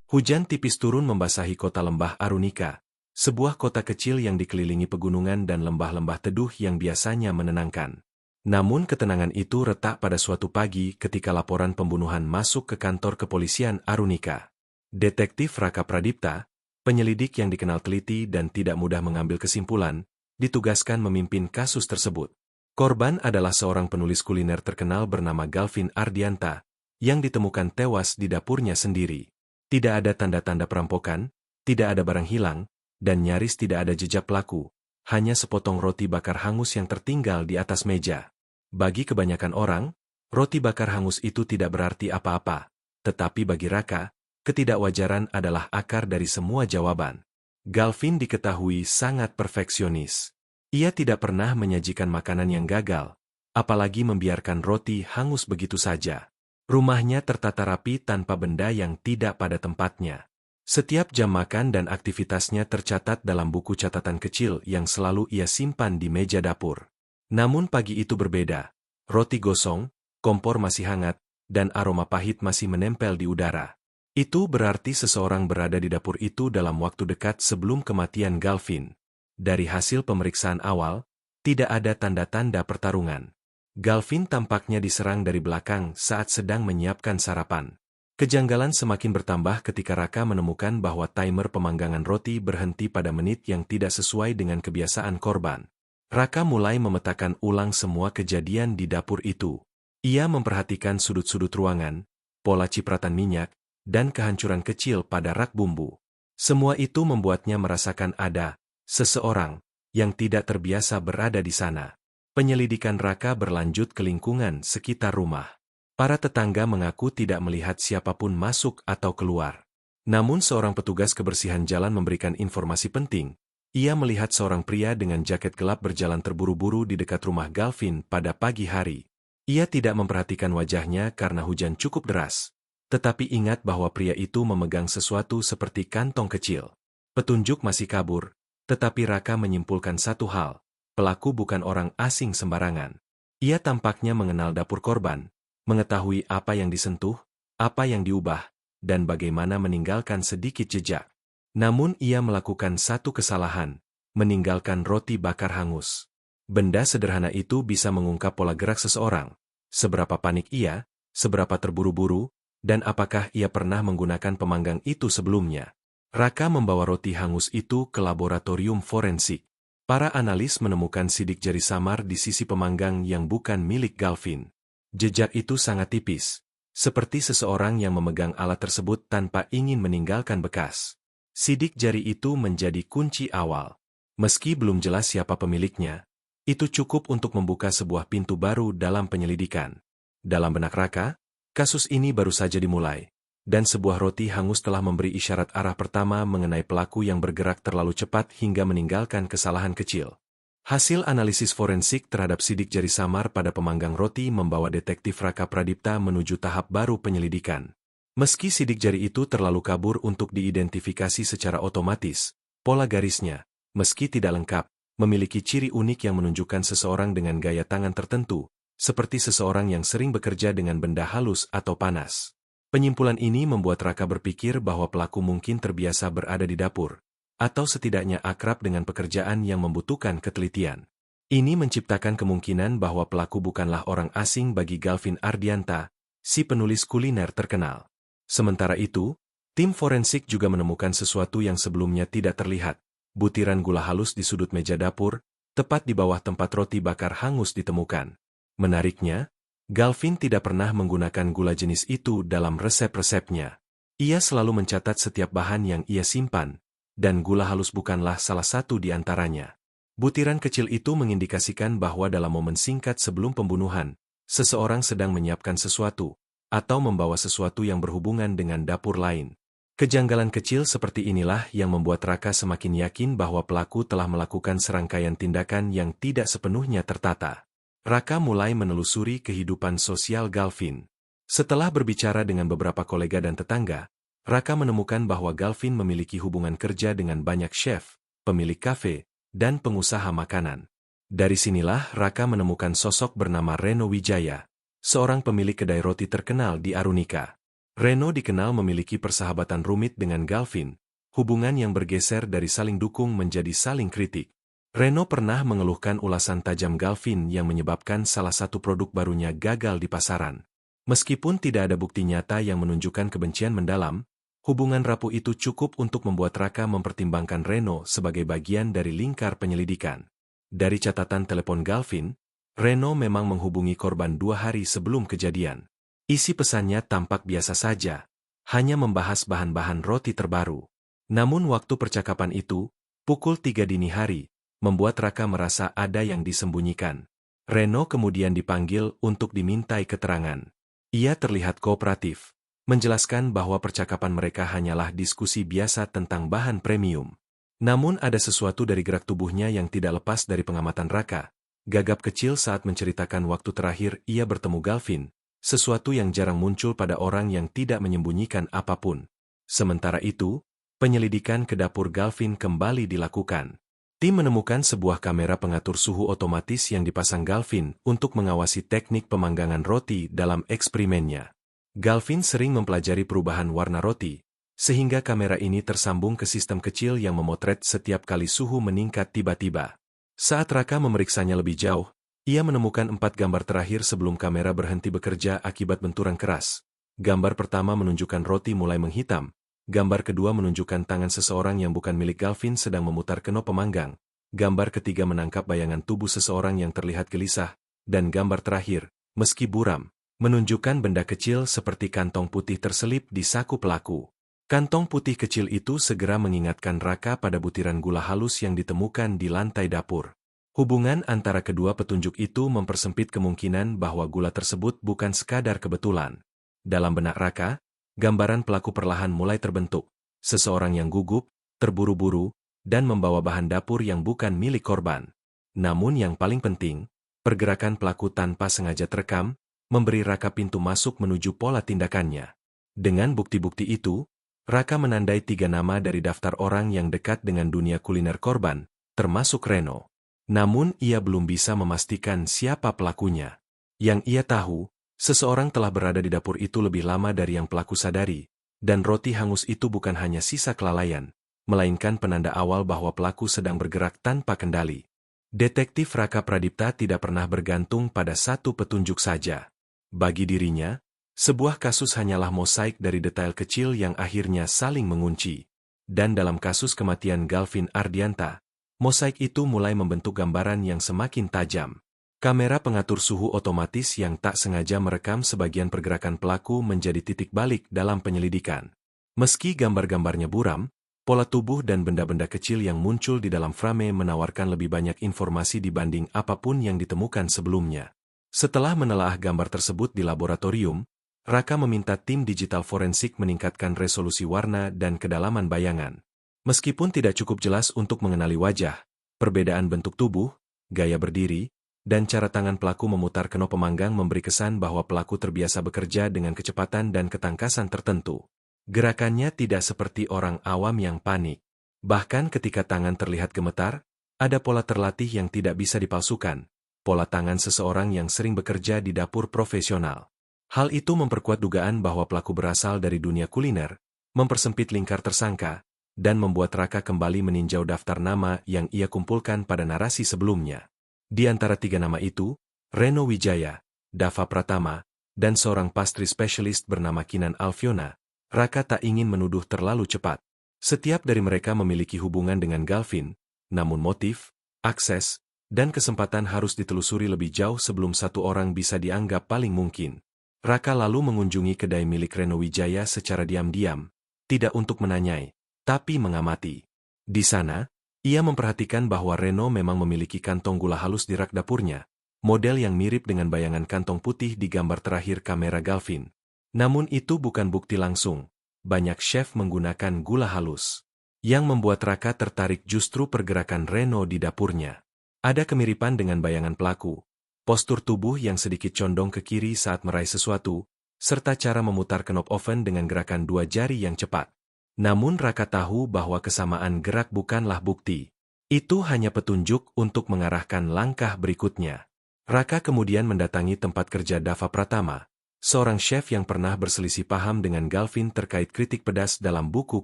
Hujan tipis turun membasahi kota lembah Arunika, sebuah kota kecil yang dikelilingi pegunungan dan lembah-lembah teduh yang biasanya menenangkan. Namun ketenangan itu retak pada suatu pagi ketika laporan pembunuhan masuk ke kantor kepolisian Arunika. Detektif Raka Pradipta, penyelidik yang dikenal teliti dan tidak mudah mengambil kesimpulan, ditugaskan memimpin kasus tersebut. Korban adalah seorang penulis kuliner terkenal bernama Galvin Ardianta, yang ditemukan tewas di dapurnya sendiri. Tidak ada tanda-tanda perampokan, tidak ada barang hilang, dan nyaris tidak ada jejak pelaku, hanya sepotong roti bakar hangus yang tertinggal di atas meja. Bagi kebanyakan orang, roti bakar hangus itu tidak berarti apa-apa, tetapi bagi Raka, ketidakwajaran adalah akar dari semua jawaban. Galvin diketahui sangat perfeksionis. Ia tidak pernah menyajikan makanan yang gagal, apalagi membiarkan roti hangus begitu saja. Rumahnya tertata rapi tanpa benda yang tidak pada tempatnya. Setiap jam makan dan aktivitasnya tercatat dalam buku catatan kecil yang selalu ia simpan di meja dapur. Namun pagi itu berbeda. Roti gosong, kompor masih hangat, dan aroma pahit masih menempel di udara. Itu berarti seseorang berada di dapur itu dalam waktu dekat sebelum kematian Galvin. Dari hasil pemeriksaan awal, tidak ada tanda-tanda pertarungan. Galvin tampaknya diserang dari belakang saat sedang menyiapkan sarapan. Kejanggalan semakin bertambah ketika Raka menemukan bahwa timer pemanggangan roti berhenti pada menit yang tidak sesuai dengan kebiasaan korban. Raka mulai memetakan ulang semua kejadian di dapur itu. Ia memperhatikan sudut-sudut ruangan, pola cipratan minyak, dan kehancuran kecil pada rak bumbu. Semua itu membuatnya merasakan ada seseorang yang tidak terbiasa berada di sana. Penyelidikan Raka berlanjut ke lingkungan sekitar rumah. Para tetangga mengaku tidak melihat siapapun masuk atau keluar. Namun seorang petugas kebersihan jalan memberikan informasi penting. Ia melihat seorang pria dengan jaket gelap berjalan terburu-buru di dekat rumah Galvin pada pagi hari. Ia tidak memperhatikan wajahnya karena hujan cukup deras. Tetapi ingat bahwa pria itu memegang sesuatu seperti kantong kecil. Petunjuk masih kabur, tetapi Raka menyimpulkan satu hal. Pelaku bukan orang asing sembarangan. Ia tampaknya mengenal dapur korban, mengetahui apa yang disentuh, apa yang diubah, dan bagaimana meninggalkan sedikit jejak. Namun ia melakukan satu kesalahan, meninggalkan roti bakar hangus. Benda sederhana itu bisa mengungkap pola gerak seseorang. Seberapa panik ia, seberapa terburu-buru, dan apakah ia pernah menggunakan pemanggang itu sebelumnya. Raka membawa roti hangus itu ke laboratorium forensik. Para analis menemukan sidik jari samar di sisi pemanggang yang bukan milik Galvin. Jejak itu sangat tipis, seperti seseorang yang memegang alat tersebut tanpa ingin meninggalkan bekas. Sidik jari itu menjadi kunci awal. Meski belum jelas siapa pemiliknya, itu cukup untuk membuka sebuah pintu baru dalam penyelidikan. Dalam benak Raka, kasus ini baru saja dimulai. Dan sebuah roti hangus telah memberi isyarat arah pertama mengenai pelaku yang bergerak terlalu cepat hingga meninggalkan kesalahan kecil. Hasil analisis forensik terhadap sidik jari samar pada pemanggang roti membawa detektif Raka Pradipta menuju tahap baru penyelidikan. Meski sidik jari itu terlalu kabur untuk diidentifikasi secara otomatis, pola garisnya, meski tidak lengkap, memiliki ciri unik yang menunjukkan seseorang dengan gaya tangan tertentu, seperti seseorang yang sering bekerja dengan benda halus atau panas. Penyimpulan ini membuat Raka berpikir bahwa pelaku mungkin terbiasa berada di dapur, atau setidaknya akrab dengan pekerjaan yang membutuhkan ketelitian. Ini menciptakan kemungkinan bahwa pelaku bukanlah orang asing bagi Galvin Ardianta, si penulis kuliner terkenal. Sementara itu, tim forensik juga menemukan sesuatu yang sebelumnya tidak terlihat, butiran gula halus di sudut meja dapur, tepat di bawah tempat roti bakar hangus ditemukan. Menariknya, Galvin tidak pernah menggunakan gula jenis itu dalam resep-resepnya. Ia selalu mencatat setiap bahan yang ia simpan, dan gula halus bukanlah salah satu di antaranya. Butiran kecil itu mengindikasikan bahwa dalam momen singkat sebelum pembunuhan, seseorang sedang menyiapkan sesuatu, atau membawa sesuatu yang berhubungan dengan dapur lain. Kejanggalan kecil seperti inilah yang membuat Raka semakin yakin bahwa pelaku telah melakukan serangkaian tindakan yang tidak sepenuhnya tertata. Raka mulai menelusuri kehidupan sosial Galvin. Setelah berbicara dengan beberapa kolega dan tetangga, Raka menemukan bahwa Galvin memiliki hubungan kerja dengan banyak chef, pemilik kafe, dan pengusaha makanan. Dari sinilah Raka menemukan sosok bernama Reno Wijaya, seorang pemilik kedai roti terkenal di Arunika. Reno dikenal memiliki persahabatan rumit dengan Galvin, hubungan yang bergeser dari saling dukung menjadi saling kritik. Reno pernah mengeluhkan ulasan tajam Galvin yang menyebabkan salah satu produk barunya gagal di pasaran. Meskipun tidak ada bukti nyata yang menunjukkan kebencian mendalam, hubungan rapuh itu cukup untuk membuat Raka mempertimbangkan Reno sebagai bagian dari lingkar penyelidikan. Dari catatan telepon Galvin, Reno memang menghubungi korban 2 hari sebelum kejadian. Isi pesannya tampak biasa saja, hanya membahas bahan-bahan roti terbaru. Namun waktu percakapan itu, pukul 3 dini hari, membuat Raka merasa ada yang disembunyikan. Reno kemudian dipanggil untuk dimintai keterangan. Ia terlihat kooperatif, menjelaskan bahwa percakapan mereka hanyalah diskusi biasa tentang bahan premium. Namun ada sesuatu dari gerak tubuhnya yang tidak lepas dari pengamatan Raka. Gagap kecil saat menceritakan waktu terakhir ia bertemu Galvin, sesuatu yang jarang muncul pada orang yang tidak menyembunyikan apapun. Sementara itu, penyelidikan ke dapur Galvin kembali dilakukan. Tim menemukan sebuah kamera pengatur suhu otomatis yang dipasang Galvin untuk mengawasi teknik pemanggangan roti dalam eksperimennya. Galvin sering mempelajari perubahan warna roti, sehingga kamera ini tersambung ke sistem kecil yang memotret setiap kali suhu meningkat tiba-tiba. Saat Raka memeriksanya lebih jauh, ia menemukan 4 gambar terakhir sebelum kamera berhenti bekerja akibat benturan keras. Gambar pertama menunjukkan roti mulai menghitam. Gambar kedua menunjukkan tangan seseorang yang bukan milik Galvin sedang memutar kenop pemanggang. Gambar ketiga menangkap bayangan tubuh seseorang yang terlihat gelisah. Dan gambar terakhir, meski buram, menunjukkan benda kecil seperti kantong putih terselip di saku pelaku. Kantong putih kecil itu segera mengingatkan Raka pada butiran gula halus yang ditemukan di lantai dapur. Hubungan antara kedua petunjuk itu mempersempit kemungkinan bahwa gula tersebut bukan sekadar kebetulan. Dalam benak Raka, gambaran pelaku perlahan mulai terbentuk. Seseorang yang gugup, terburu-buru, dan membawa bahan dapur yang bukan milik korban. Namun yang paling penting, pergerakan pelaku tanpa sengaja terekam, memberi Raka pintu masuk menuju pola tindakannya. Dengan bukti-bukti itu, Raka menandai 3 nama dari daftar orang yang dekat dengan dunia kuliner korban, termasuk Reno. Namun ia belum bisa memastikan siapa pelakunya. Yang ia tahu, seseorang telah berada di dapur itu lebih lama dari yang pelaku sadari, dan roti hangus itu bukan hanya sisa kelalaian, melainkan penanda awal bahwa pelaku sedang bergerak tanpa kendali. Detektif Raka Pradipta tidak pernah bergantung pada satu petunjuk saja. Bagi dirinya, sebuah kasus hanyalah mosaik dari detail kecil yang akhirnya saling mengunci. Dan dalam kasus kematian Galvin Ardianta, mosaik itu mulai membentuk gambaran yang semakin tajam. Kamera pengatur suhu otomatis yang tak sengaja merekam sebagian pergerakan pelaku menjadi titik balik dalam penyelidikan. Meski gambar-gambarnya buram, pola tubuh dan benda-benda kecil yang muncul di dalam frame menawarkan lebih banyak informasi dibanding apapun yang ditemukan sebelumnya. Setelah menelaah gambar tersebut di laboratorium, Raka meminta tim digital forensik meningkatkan resolusi warna dan kedalaman bayangan. Meskipun tidak cukup jelas untuk mengenali wajah, perbedaan bentuk tubuh, gaya berdiri, dan cara tangan pelaku memutar kenop pemanggang memberi kesan bahwa pelaku terbiasa bekerja dengan kecepatan dan ketangkasan tertentu. Gerakannya tidak seperti orang awam yang panik. Bahkan ketika tangan terlihat gemetar, ada pola terlatih yang tidak bisa dipalsukan, pola tangan seseorang yang sering bekerja di dapur profesional. Hal itu memperkuat dugaan bahwa pelaku berasal dari dunia kuliner, mempersempit lingkar tersangka, dan membuat Raka kembali meninjau daftar nama yang ia kumpulkan pada narasi sebelumnya. Di antara 3 nama itu, Reno Wijaya, Dava Pratama, dan seorang pastry specialist bernama Kinan Alfiona, Raka tak ingin menuduh terlalu cepat. Setiap dari mereka memiliki hubungan dengan Galvin, namun motif, akses, dan kesempatan harus ditelusuri lebih jauh sebelum satu orang bisa dianggap paling mungkin. Raka lalu mengunjungi kedai milik Reno Wijaya secara diam-diam, tidak untuk menanyai, tapi mengamati. Di sana, ia memperhatikan bahwa Reno memang memiliki kantong gula halus di rak dapurnya, model yang mirip dengan bayangan kantong putih di gambar terakhir kamera Galvin. Namun itu bukan bukti langsung. Banyak chef menggunakan gula halus. Yang membuat Raka tertarik justru pergerakan Reno di dapurnya. Ada kemiripan dengan bayangan pelaku, postur tubuh yang sedikit condong ke kiri saat meraih sesuatu, serta cara memutar kenop oven dengan gerakan 2 jari yang cepat. Namun Raka tahu bahwa kesamaan gerak bukanlah bukti. Itu hanya petunjuk untuk mengarahkan langkah berikutnya. Raka kemudian mendatangi tempat kerja Dava Pratama, seorang chef yang pernah berselisih paham dengan Galvin terkait kritik pedas dalam buku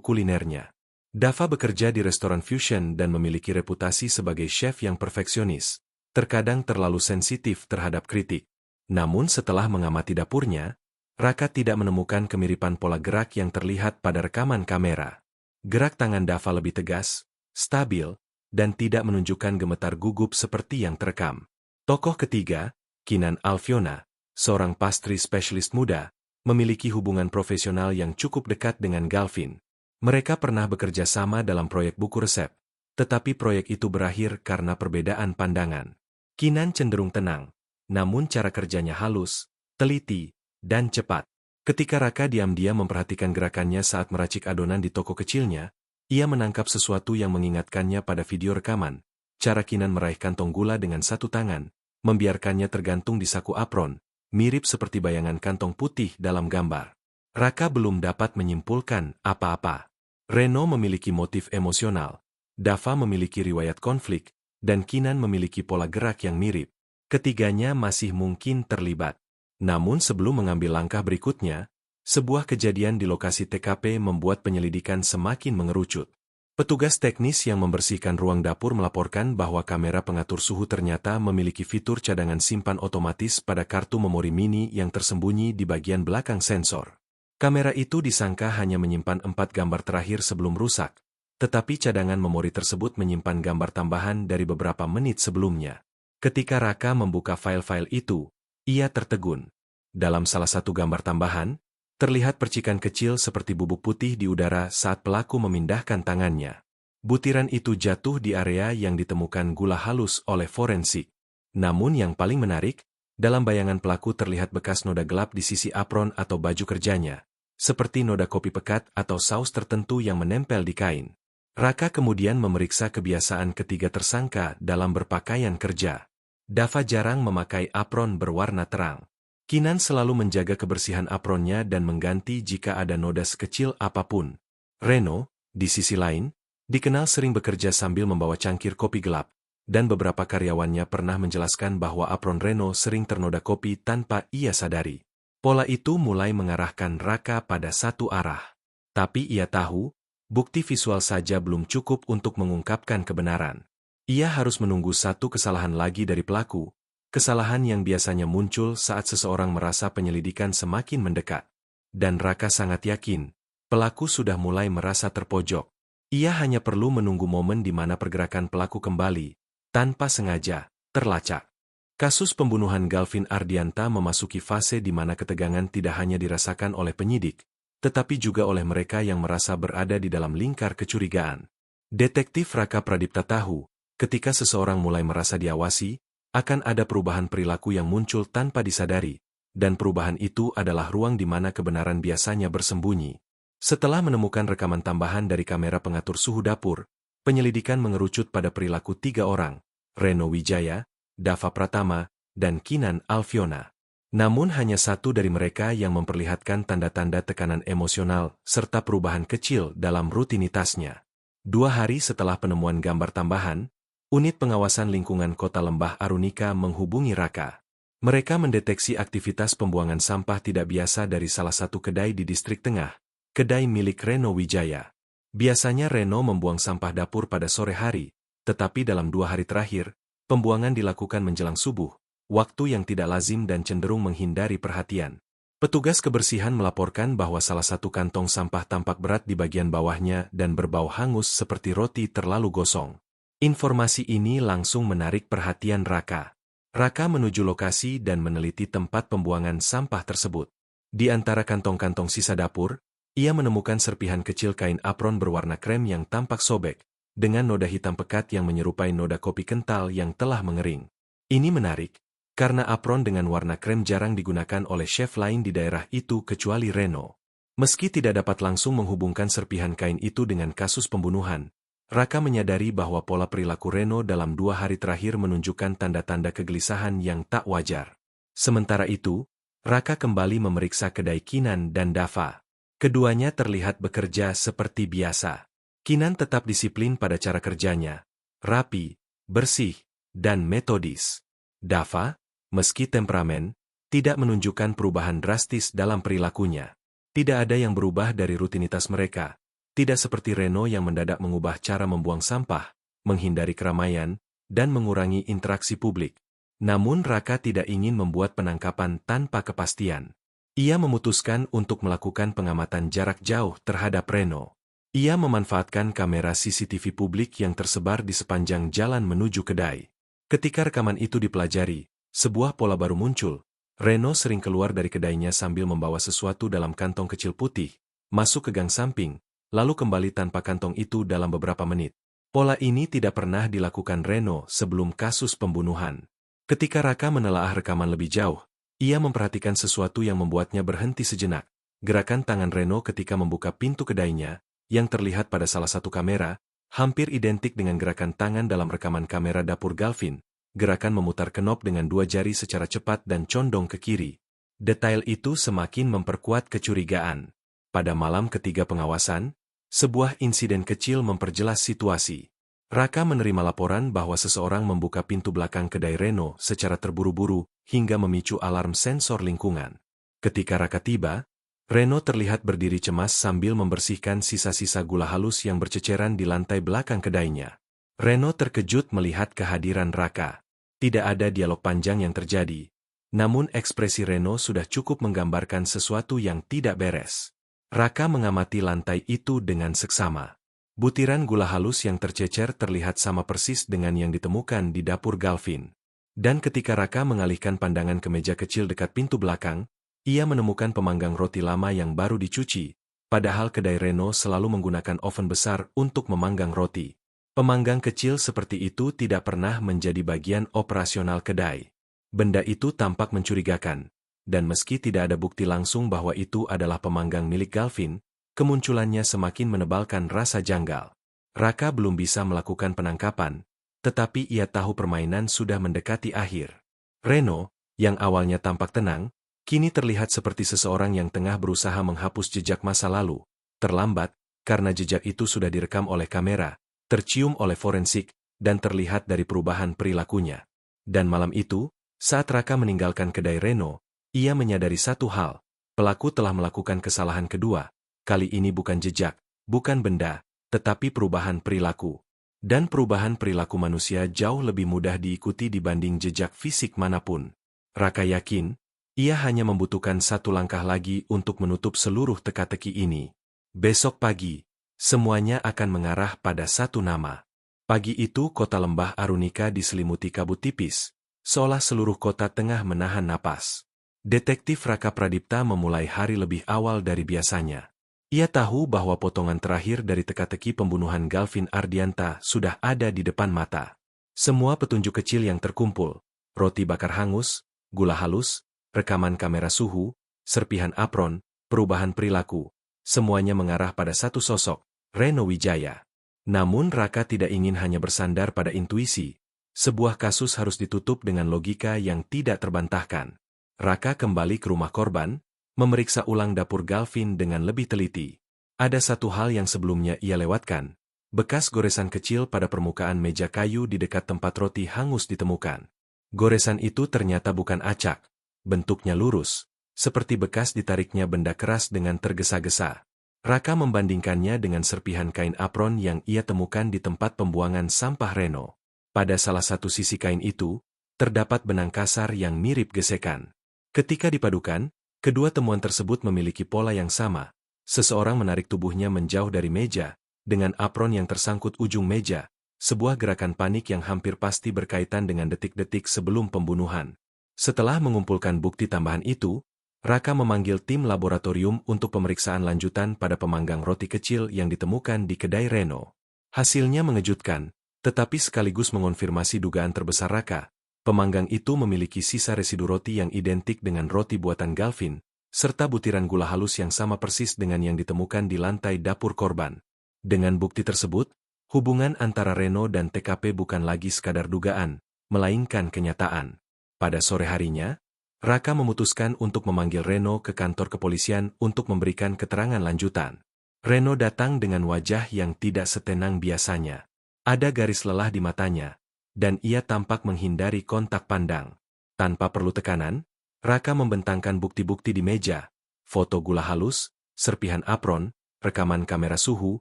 kulinernya. Dava bekerja di restoran fusion dan memiliki reputasi sebagai chef yang perfeksionis, terkadang terlalu sensitif terhadap kritik. Namun setelah mengamati dapurnya, Raka tidak menemukan kemiripan pola gerak yang terlihat pada rekaman kamera. Gerak tangan Dava lebih tegas, stabil, dan tidak menunjukkan gemetar gugup seperti yang terekam. Tokoh ketiga, Keenan Alfiona, seorang pastry spesialis muda, memiliki hubungan profesional yang cukup dekat dengan Galvin. Mereka pernah bekerja sama dalam proyek buku resep, tetapi proyek itu berakhir karena perbedaan pandangan. Keenan cenderung tenang, namun cara kerjanya halus, teliti, dan cepat. Ketika Raka diam-diam memperhatikan gerakannya saat meracik adonan di toko kecilnya, ia menangkap sesuatu yang mengingatkannya pada video rekaman. Cara Keenan meraih kantong gula dengan satu tangan, membiarkannya tergantung di saku apron, mirip seperti bayangan kantong putih dalam gambar. Raka belum dapat menyimpulkan apa-apa. Reno memiliki motif emosional, Dava memiliki riwayat konflik, dan Keenan memiliki pola gerak yang mirip. Ketiganya masih mungkin terlibat. Namun sebelum mengambil langkah berikutnya, sebuah kejadian di lokasi TKP membuat penyelidikan semakin mengerucut. Petugas teknis yang membersihkan ruang dapur melaporkan bahwa kamera pengatur suhu ternyata memiliki fitur cadangan simpan otomatis pada kartu memori mini yang tersembunyi di bagian belakang sensor. Kamera itu disangka hanya menyimpan 4 gambar terakhir sebelum rusak, tetapi cadangan memori tersebut menyimpan gambar tambahan dari beberapa menit sebelumnya. Ketika Raka membuka file-file itu, ia tertegun. Dalam salah satu gambar tambahan, terlihat percikan kecil seperti bubuk putih di udara saat pelaku memindahkan tangannya. Butiran itu jatuh di area yang ditemukan gula halus oleh forensik. Namun yang paling menarik, dalam bayangan pelaku terlihat bekas noda gelap di sisi apron atau baju kerjanya, seperti noda kopi pekat atau saus tertentu yang menempel di kain. Raka kemudian memeriksa kebiasaan ketiga tersangka dalam berpakaian kerja. Dava jarang memakai apron berwarna terang. Keenan selalu menjaga kebersihan apronnya dan mengganti jika ada noda sekecil apapun. Reno, di sisi lain, dikenal sering bekerja sambil membawa cangkir kopi gelap, dan beberapa karyawannya pernah menjelaskan bahwa apron Reno sering ternoda kopi tanpa ia sadari. Pola itu mulai mengarahkan Raka pada satu arah. Tapi ia tahu, bukti visual saja belum cukup untuk mengungkapkan kebenaran. Ia harus menunggu satu kesalahan lagi dari pelaku, kesalahan yang biasanya muncul saat seseorang merasa penyelidikan semakin mendekat. Dan Raka sangat yakin, pelaku sudah mulai merasa terpojok. Ia hanya perlu menunggu momen di mana pergerakan pelaku kembali, tanpa sengaja, terlacak. Kasus pembunuhan Galvin Ardianta memasuki fase di mana ketegangan tidak hanya dirasakan oleh penyidik, tetapi juga oleh mereka yang merasa berada di dalam lingkar kecurigaan. Detektif Raka Pradipta tahu, ketika seseorang mulai merasa diawasi, akan ada perubahan perilaku yang muncul tanpa disadari, dan perubahan itu adalah ruang di mana kebenaran biasanya bersembunyi. Setelah menemukan rekaman tambahan dari kamera pengatur suhu dapur, penyelidikan mengerucut pada perilaku 3 orang, Reno Wijaya, Dava Pratama, dan Keenan Alfiona. Namun hanya satu dari mereka yang memperlihatkan tanda-tanda tekanan emosional serta perubahan kecil dalam rutinitasnya. 2 hari setelah penemuan gambar tambahan, Unit Pengawasan Lingkungan Kota Lembah Arunika menghubungi Raka. Mereka mendeteksi aktivitas pembuangan sampah tidak biasa dari salah satu kedai di distrik tengah, kedai milik Reno Wijaya. Biasanya Reno membuang sampah dapur pada sore hari, tetapi dalam 2 hari terakhir, pembuangan dilakukan menjelang subuh, waktu yang tidak lazim dan cenderung menghindari perhatian. Petugas kebersihan melaporkan bahwa salah satu kantong sampah tampak berat di bagian bawahnya dan berbau hangus seperti roti terlalu gosong. Informasi ini langsung menarik perhatian Raka. Raka menuju lokasi dan meneliti tempat pembuangan sampah tersebut. Di antara kantong-kantong sisa dapur, ia menemukan serpihan kecil kain apron berwarna krem yang tampak sobek, dengan noda hitam pekat yang menyerupai noda kopi kental yang telah mengering. Ini menarik, karena apron dengan warna krem jarang digunakan oleh chef lain di daerah itu kecuali Reno. Meski tidak dapat langsung menghubungkan serpihan kain itu dengan kasus pembunuhan, Raka menyadari bahwa pola perilaku Reno dalam 2 hari terakhir menunjukkan tanda-tanda kegelisahan yang tak wajar. Sementara itu, Raka kembali memeriksa kedai Keenan dan Dava. Keduanya terlihat bekerja seperti biasa. Keenan tetap disiplin pada cara kerjanya, rapi, bersih, dan metodis. Dava, meski temperamen, tidak menunjukkan perubahan drastis dalam perilakunya. Tidak ada yang berubah dari rutinitas mereka. Tidak seperti Reno yang mendadak mengubah cara membuang sampah, menghindari keramaian, dan mengurangi interaksi publik. Namun Raka tidak ingin membuat penangkapan tanpa kepastian. Ia memutuskan untuk melakukan pengamatan jarak jauh terhadap Reno. Ia memanfaatkan kamera CCTV publik yang tersebar di sepanjang jalan menuju kedai. Ketika rekaman itu dipelajari, sebuah pola baru muncul. Reno sering keluar dari kedainya sambil membawa sesuatu dalam kantong kecil putih, masuk ke gang samping, lalu kembali tanpa kantong itu dalam beberapa menit. Pola ini tidak pernah dilakukan Reno sebelum kasus pembunuhan. Ketika Raka menelaah rekaman lebih jauh, ia memperhatikan sesuatu yang membuatnya berhenti sejenak. Gerakan tangan Reno ketika membuka pintu kedainya, yang terlihat pada salah satu kamera, hampir identik dengan gerakan tangan dalam rekaman kamera dapur Galvin. Gerakan memutar kenop dengan 2 jari secara cepat dan condong ke kiri. Detail itu semakin memperkuat kecurigaan. Pada malam ketiga pengawasan, sebuah insiden kecil memperjelas situasi. Raka menerima laporan bahwa seseorang membuka pintu belakang kedai Reno secara terburu-buru hingga memicu alarm sensor lingkungan. Ketika Raka tiba, Reno terlihat berdiri cemas sambil membersihkan sisa-sisa gula halus yang berceceran di lantai belakang kedainya. Reno terkejut melihat kehadiran Raka. Tidak ada dialog panjang yang terjadi, namun ekspresi Reno sudah cukup menggambarkan sesuatu yang tidak beres. Raka mengamati lantai itu dengan seksama. Butiran gula halus yang tercecer terlihat sama persis dengan yang ditemukan di dapur Galvin. Dan ketika Raka mengalihkan pandangan ke meja kecil dekat pintu belakang, ia menemukan pemanggang roti lama yang baru dicuci, padahal kedai Reno selalu menggunakan oven besar untuk memanggang roti. Pemanggang kecil seperti itu tidak pernah menjadi bagian operasional kedai. Benda itu tampak mencurigakan, dan meski tidak ada bukti langsung bahwa itu adalah pemanggang milik Galvin, kemunculannya semakin menebalkan rasa janggal. Raka belum bisa melakukan penangkapan, tetapi ia tahu permainan sudah mendekati akhir. Reno, yang awalnya tampak tenang, kini terlihat seperti seseorang yang tengah berusaha menghapus jejak masa lalu. Terlambat, karena jejak itu sudah direkam oleh kamera, tercium oleh forensik, dan terlihat dari perubahan perilakunya. Dan malam itu, saat Raka meninggalkan kedai Reno, ia menyadari satu hal, pelaku telah melakukan kesalahan kedua. Kali ini bukan jejak, bukan benda, tetapi perubahan perilaku. Dan perubahan perilaku manusia jauh lebih mudah diikuti dibanding jejak fisik manapun. Raka yakin, ia hanya membutuhkan satu langkah lagi untuk menutup seluruh teka-teki ini. Besok pagi, semuanya akan mengarah pada satu nama. Pagi itu kota lembah Arunika diselimuti kabut tipis, seolah seluruh kota tengah menahan napas. Detektif Raka Pradipta memulai hari lebih awal dari biasanya. Ia tahu bahwa potongan terakhir dari teka-teki pembunuhan Galvin Ardianta sudah ada di depan mata. Semua petunjuk kecil yang terkumpul, roti bakar hangus, gula halus, rekaman kamera suhu, serpihan apron, perubahan perilaku, semuanya mengarah pada satu sosok, Reno Wijaya. Namun Raka tidak ingin hanya bersandar pada intuisi. Sebuah kasus harus ditutup dengan logika yang tidak terbantahkan. Raka kembali ke rumah korban, memeriksa ulang dapur Galvin dengan lebih teliti. Ada satu hal yang sebelumnya ia lewatkan. Bekas goresan kecil pada permukaan meja kayu di dekat tempat roti hangus ditemukan. Goresan itu ternyata bukan acak. Bentuknya lurus, seperti bekas ditariknya benda keras dengan tergesa-gesa. Raka membandingkannya dengan serpihan kain apron yang ia temukan di tempat pembuangan sampah Reno. Pada salah satu sisi kain itu, terdapat benang kasar yang mirip gesekan. Ketika dipadukan, kedua temuan tersebut memiliki pola yang sama. Seseorang menarik tubuhnya menjauh dari meja, dengan apron yang tersangkut ujung meja, sebuah gerakan panik yang hampir pasti berkaitan dengan detik-detik sebelum pembunuhan. Setelah mengumpulkan bukti tambahan itu, Raka memanggil tim laboratorium untuk pemeriksaan lanjutan pada pemanggang roti kecil yang ditemukan di kedai Reno. Hasilnya mengejutkan, tetapi sekaligus mengonfirmasi dugaan terbesar Raka. Pemanggang itu memiliki sisa residu roti yang identik dengan roti buatan Galvin, serta butiran gula halus yang sama persis dengan yang ditemukan di lantai dapur korban. Dengan bukti tersebut, hubungan antara Reno dan TKP bukan lagi sekadar dugaan, melainkan kenyataan. Pada sore harinya, Raka memutuskan untuk memanggil Reno ke kantor kepolisian untuk memberikan keterangan lanjutan. Reno datang dengan wajah yang tidak setenang biasanya. Ada garis lelah di matanya, dan ia tampak menghindari kontak pandang. Tanpa perlu tekanan, Raka membentangkan bukti-bukti di meja, foto gula halus, serpihan apron, rekaman kamera suhu,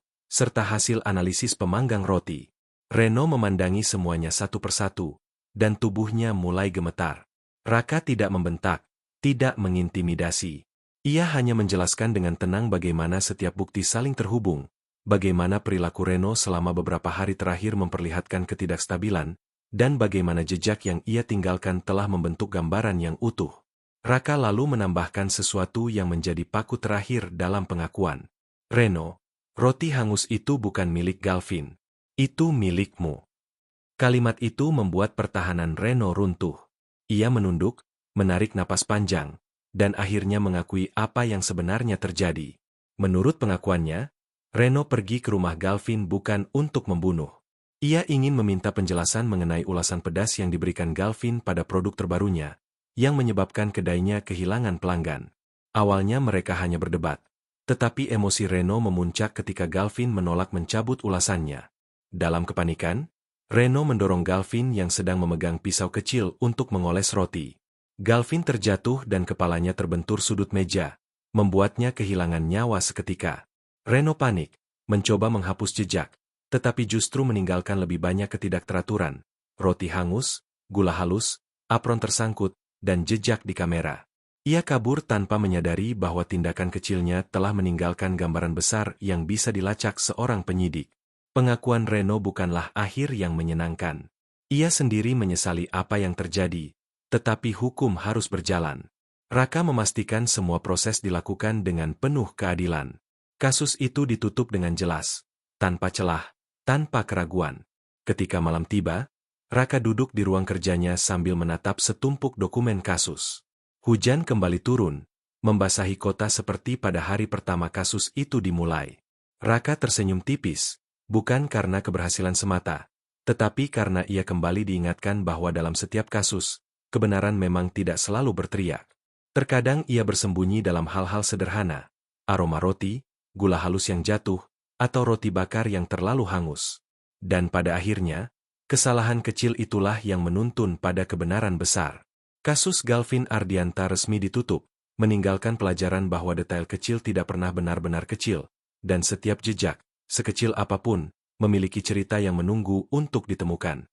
serta hasil analisis pemanggang roti. Reno memandangi semuanya satu persatu, dan tubuhnya mulai gemetar. Raka tidak membentak, tidak mengintimidasi. Ia hanya menjelaskan dengan tenang bagaimana setiap bukti saling terhubung, bagaimana perilaku Reno selama beberapa hari terakhir memperlihatkan ketidakstabilan, dan bagaimana jejak yang ia tinggalkan telah membentuk gambaran yang utuh. Raka lalu menambahkan sesuatu yang menjadi paku terakhir dalam pengakuan. Reno, roti hangus itu bukan milik Galvin. Itu milikmu. Kalimat itu membuat pertahanan Reno runtuh. Ia menunduk, menarik napas panjang, dan akhirnya mengakui apa yang sebenarnya terjadi. Menurut pengakuannya, Reno pergi ke rumah Galvin bukan untuk membunuh. Ia ingin meminta penjelasan mengenai ulasan pedas yang diberikan Galvin pada produk terbarunya, yang menyebabkan kedainya kehilangan pelanggan. Awalnya mereka hanya berdebat, tetapi emosi Reno memuncak ketika Galvin menolak mencabut ulasannya. Dalam kepanikan, Reno mendorong Galvin yang sedang memegang pisau kecil untuk mengoles roti. Galvin terjatuh dan kepalanya terbentur sudut meja, membuatnya kehilangan nyawa seketika. Reno panik, mencoba menghapus jejak, tetapi justru meninggalkan lebih banyak ketidakteraturan, roti hangus, gula halus, apron tersangkut, dan jejak di kamera. Ia kabur tanpa menyadari bahwa tindakan kecilnya telah meninggalkan gambaran besar yang bisa dilacak seorang penyidik. Pengakuan Reno bukanlah akhir yang menyenangkan. Ia sendiri menyesali apa yang terjadi, tetapi hukum harus berjalan. Raka memastikan semua proses dilakukan dengan penuh keadilan. Kasus itu ditutup dengan jelas, tanpa celah, tanpa keraguan. Ketika malam tiba, Raka duduk di ruang kerjanya sambil menatap setumpuk dokumen kasus. Hujan kembali turun, membasahi kota seperti pada hari pertama kasus itu dimulai. Raka tersenyum tipis, bukan karena keberhasilan semata, tetapi karena ia kembali diingatkan bahwa dalam setiap kasus, kebenaran memang tidak selalu berteriak. Terkadang ia bersembunyi dalam hal-hal sederhana, aroma roti, gula halus yang jatuh, atau roti bakar yang terlalu hangus. Dan pada akhirnya, kesalahan kecil itulah yang menuntun pada kebenaran besar. Kasus Galvin Ardianta resmi ditutup, meninggalkan pelajaran bahwa detail kecil tidak pernah benar-benar kecil, dan setiap jejak, sekecil apapun, memiliki cerita yang menunggu untuk ditemukan.